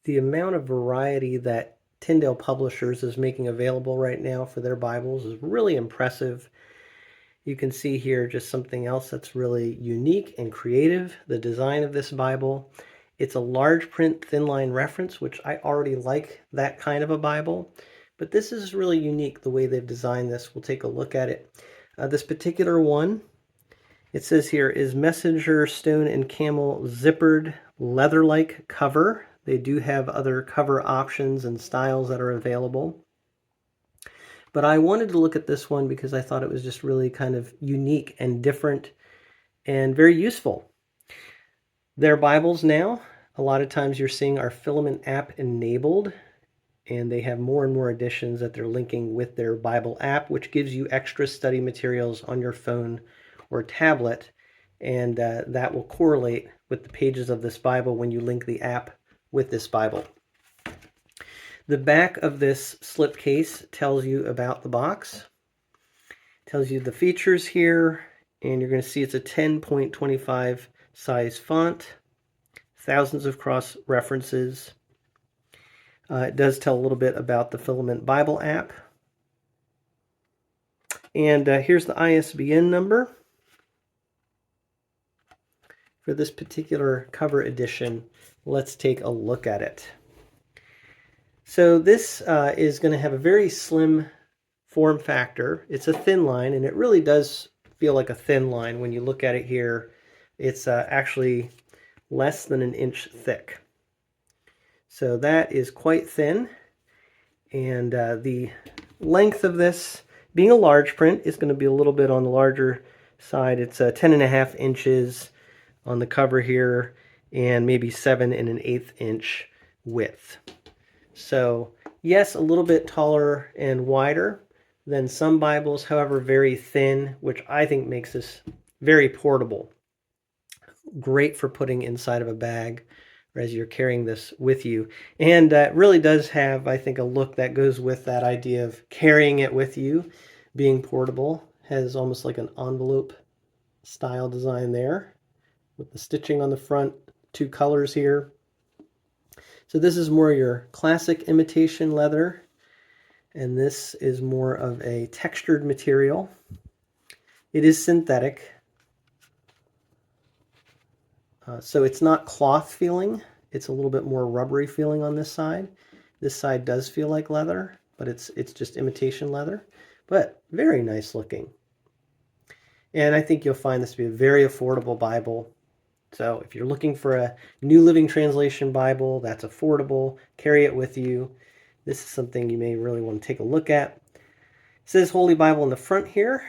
The amount of variety that Tyndale Publishers is making available right now for their Bibles is really impressive. You can see here just something else that's really unique and creative, the design of this Bible. It's a large print thin line reference, which I already like that kind of a Bible, but this is really unique the way they've designed this. We'll take a look at it. This particular one, it says here, is messenger stone and camel zippered leather-like cover. They do have other cover options and styles that are available. But I wanted to look at this one because I thought it was just really kind of unique and different and very useful. Their Bibles now, a lot of times you're seeing are Filament app enabled, and they have more and more editions that they're linking with their Bible app, which gives you extra study materials on your phone or tablet, and that will correlate with the pages of this Bible when you link the app with this Bible. The back of this slipcase tells you about the box, tells you the features here, and you're going to see it's a 10.25 size font, thousands of cross references. It does tell a little bit about the Filament Bible app. And here's the ISBN number for this particular cover edition. Let's take a look at it. So this is going to have a very slim form factor. It's a thin line, and it really does feel like a thin line when you look at it here. It's actually less than an inch thick. So that is quite thin, and the length of this, being a large print, is going to be a little bit on the larger side. It's 10.5 inches on the cover here, and maybe 7 1/8 inch width. So yes, a little bit taller and wider than some Bibles, however very thin, which I think makes this very portable. Great for putting inside of a bag as you're carrying this with you. And it really does have, I think, a look that goes with that idea of carrying it with you, being portable. Has almost like an envelope style design there with the stitching on the front, 2 colors here. So this is more your classic imitation leather, and this is more of a textured material. It is synthetic. So it's not cloth feeling, it's a little bit more rubbery feeling on this side. This side does feel like leather, but it's just imitation leather, but very nice looking. And I think you'll find this to be a very affordable Bible. So if you're looking for a New Living Translation Bible that's affordable, carry it with you. This is something you may really want to take a look at. It says Holy Bible in the front here.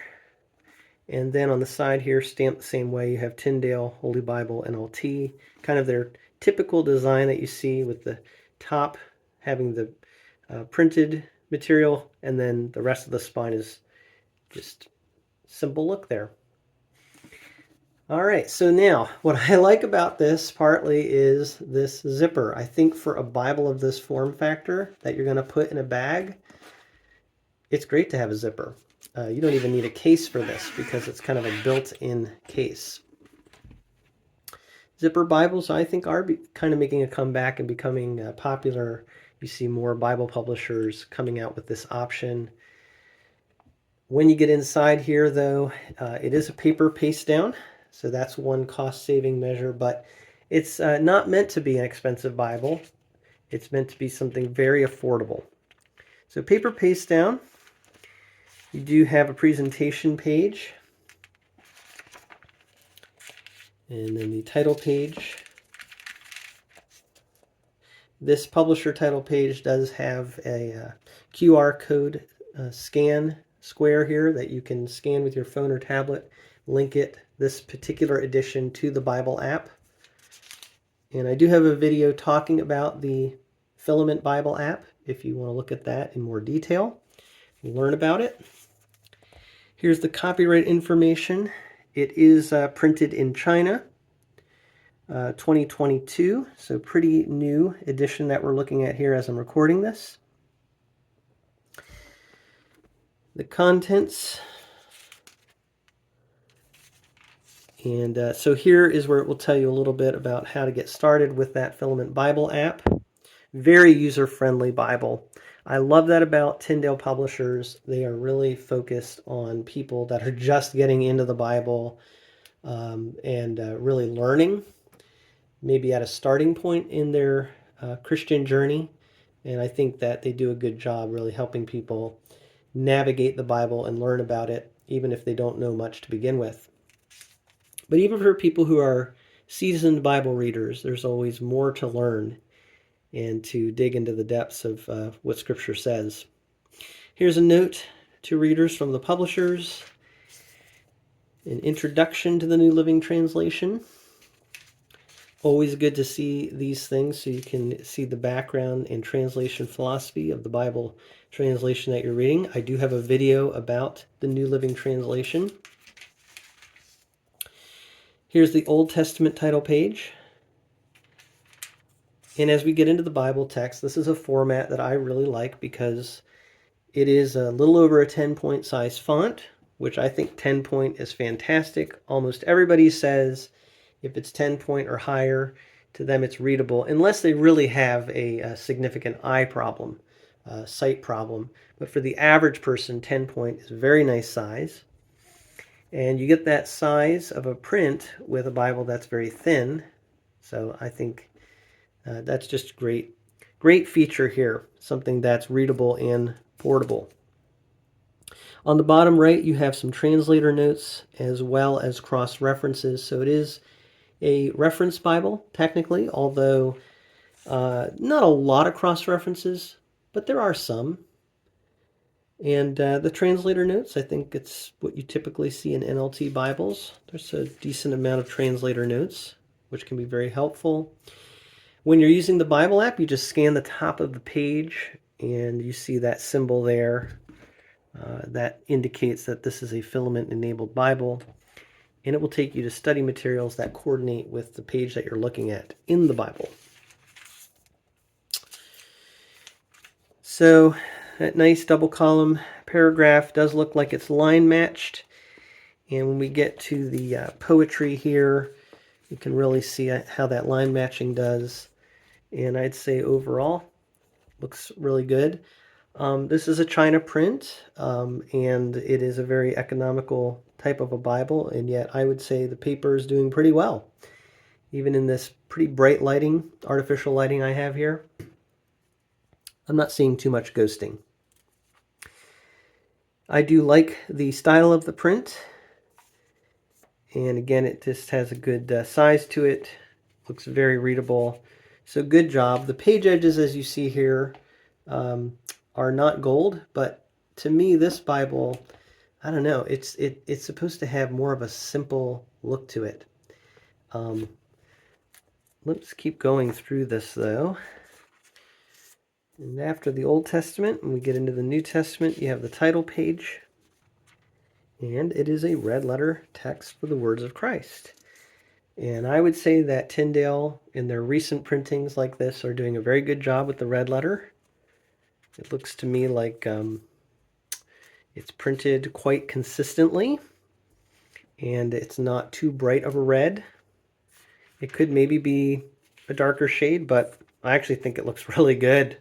And then on the side here, stamped the same way, you have Tyndale, Holy Bible, NLT, kind of their typical design that you see with the top having the printed material, and then the rest of the spine is just simple look there. All right, so now what I like about this partly is this zipper. I think for a Bible of this form factor that you're going to put in a bag, it's great to have a zipper. You don't even need a case for this because it's kind of a built-in case. Zipper Bibles, I think, are kind of making a comeback and becoming popular. You see more Bible publishers coming out with this option. When you get inside here, though, it is a paper paste down, so that's one cost-saving measure, but it's not meant to be an expensive Bible. It's meant to be something very affordable. So paper paste down. You do have a presentation page, and then the title page. This publisher title page does have a QR code scan square here that you can scan with your phone or tablet, link this particular edition to the Bible app. And I do have a video talking about the Filament Bible app if you want to look at that in more detail and learn about it. Here's the copyright information. It is printed in China, 2022, so pretty new edition that we're looking at here as I'm recording this. The contents. And so here is where it will tell you a little bit about how to get started with that Filament Bible app. Very user-friendly Bible. I love that about Tyndale Publishers. They are really focused on people that are just getting into the Bible and really learning, maybe at a starting point in their Christian journey. And I think that they do a good job really helping people navigate the Bible and learn about it, even if they don't know much to begin with. But even for people who are seasoned Bible readers, there's always more to learn and to dig into the depths of what Scripture says. Here's a note to readers from the publishers, an introduction to the New Living Translation. Always good to see these things so you can see the background and translation philosophy of the Bible translation that you're reading. I do have a video about the New Living Translation. Here's the Old Testament title page. And as we get into the Bible text, this is a format that I really like because it is a little over a 10-point size font, which I think 10-point is fantastic. Almost everybody says if it's 10-point or higher, to them it's readable, unless they really have a significant eye problem, sight problem. But for the average person, 10-point is a very nice size. And you get that size of a print with a Bible that's very thin. So I think that's just great. Great feature here, something that's readable and portable. On the bottom right, you have some translator notes as well as cross references. So it is a reference Bible, technically, although not a lot of cross references, but there are some. And the translator notes, I think it's what you typically see in NLT Bibles. There's a decent amount of translator notes, which can be very helpful. When you're using the Bible app, you just scan the top of the page and you see that symbol there. That indicates that this is a Filament-Enabled Bible, and it will take you to study materials that coordinate with the page that you're looking at in the Bible. So that nice double column paragraph does look like it's line matched, and when we get to the poetry here, you can really see how that line matching does. And I'd say overall, looks really good. This is a China print, and it is a very economical type of a Bible, and yet I would say the paper is doing pretty well. Even in this pretty bright lighting, artificial lighting I have here, I'm not seeing too much ghosting. I do like the style of the print, and again, it just has a good size to it. Looks very readable. So good job. The page edges, as you see here, are not gold, but to me, this Bible, I don't know, it's supposed to have more of a simple look to it. Let's keep going through this, though. And after the Old Testament, when we get into the New Testament, you have the title page, and it is a red letter text for the words of Christ. And I would say that Tyndale, in their recent printings like this, are doing a very good job with the red letter. It looks to me like it's printed quite consistently, and it's not too bright of a red. It could maybe be a darker shade, but I actually think it looks really good.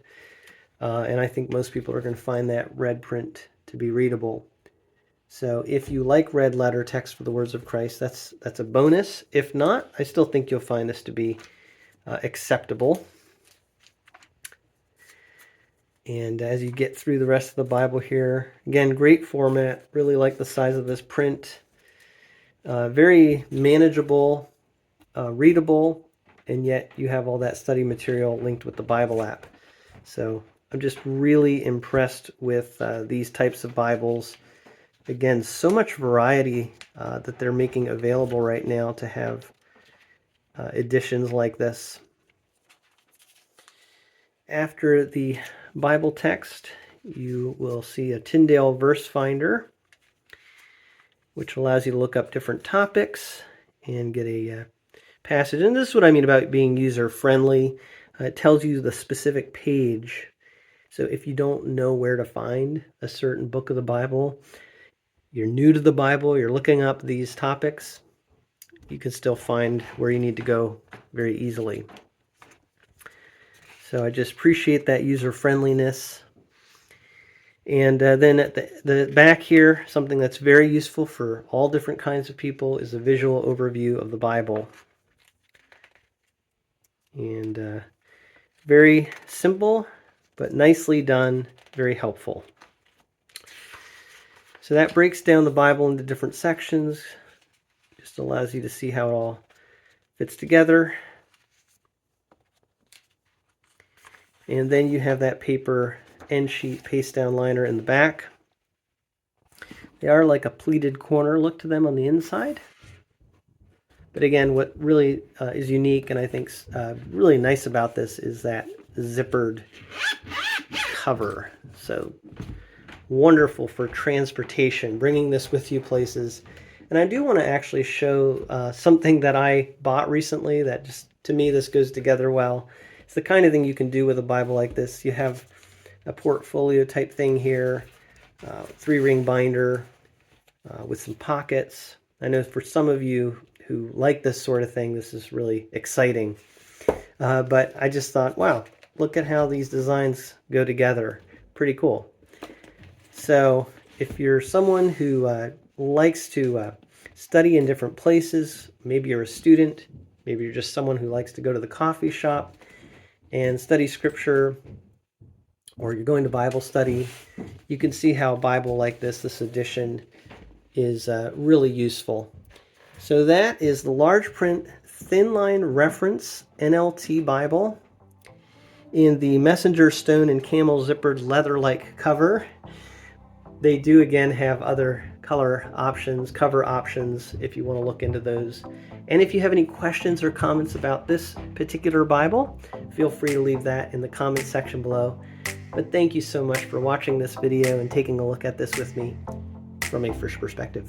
And I think most people are going to find that red print to be readable. So if you like red letter text for the words of Christ, that's a bonus. If not, I still think you'll find this to be acceptable. And as you get through the rest of the Bible here, again, great format. Really like the size of this print. Very manageable, readable, and yet you have all that study material linked with the Bible app. So I'm just really impressed with these types of Bibles. Again, so much variety that they're making available right now to have editions like this. After the Bible text, you will see a Tyndale verse finder, which allows you to look up different topics and get a passage. And this is what I mean about being user-friendly. It tells you the specific page. So if you don't know where to find a certain book of the Bible, you're new to the Bible, you're looking up these topics, you can still find where you need to go very easily. So I just appreciate that user friendliness. And then at the back here, something that's very useful for all different kinds of people is a visual overview of the Bible. And very simple, but nicely done, very helpful. So that breaks down the Bible into different sections, just allows you to see how it all fits together. And then you have that paper end sheet paste down liner in the back. They are like a pleated corner look to them on the inside. But again, what really is unique and I think really nice about this is that zippered cover. So wonderful for transportation, bringing this with you places. And I do want to actually show something that I bought recently that just, to me, this goes together well. It's the kind of thing you can do with a Bible like this. You have a portfolio type thing here, 3-ring binder with some pockets. I know for some of you who like this sort of thing, this is really exciting. But I just thought, wow, look at how these designs go together. Pretty cool. So if you're someone who likes to study in different places, maybe you're a student, maybe you're just someone who likes to go to the coffee shop and study scripture, or you're going to Bible study, you can see how a Bible like this edition, is really useful. So that is the large print Thinline reference NLT Bible in the messenger stone and camel zippered leather-like cover. They do again have other color options, cover options, if you want to look into those. And if you have any questions or comments about this particular Bible, feel free to leave that in the comment section below. But thank you so much for watching this video and taking a look at this with me from a fish perspective.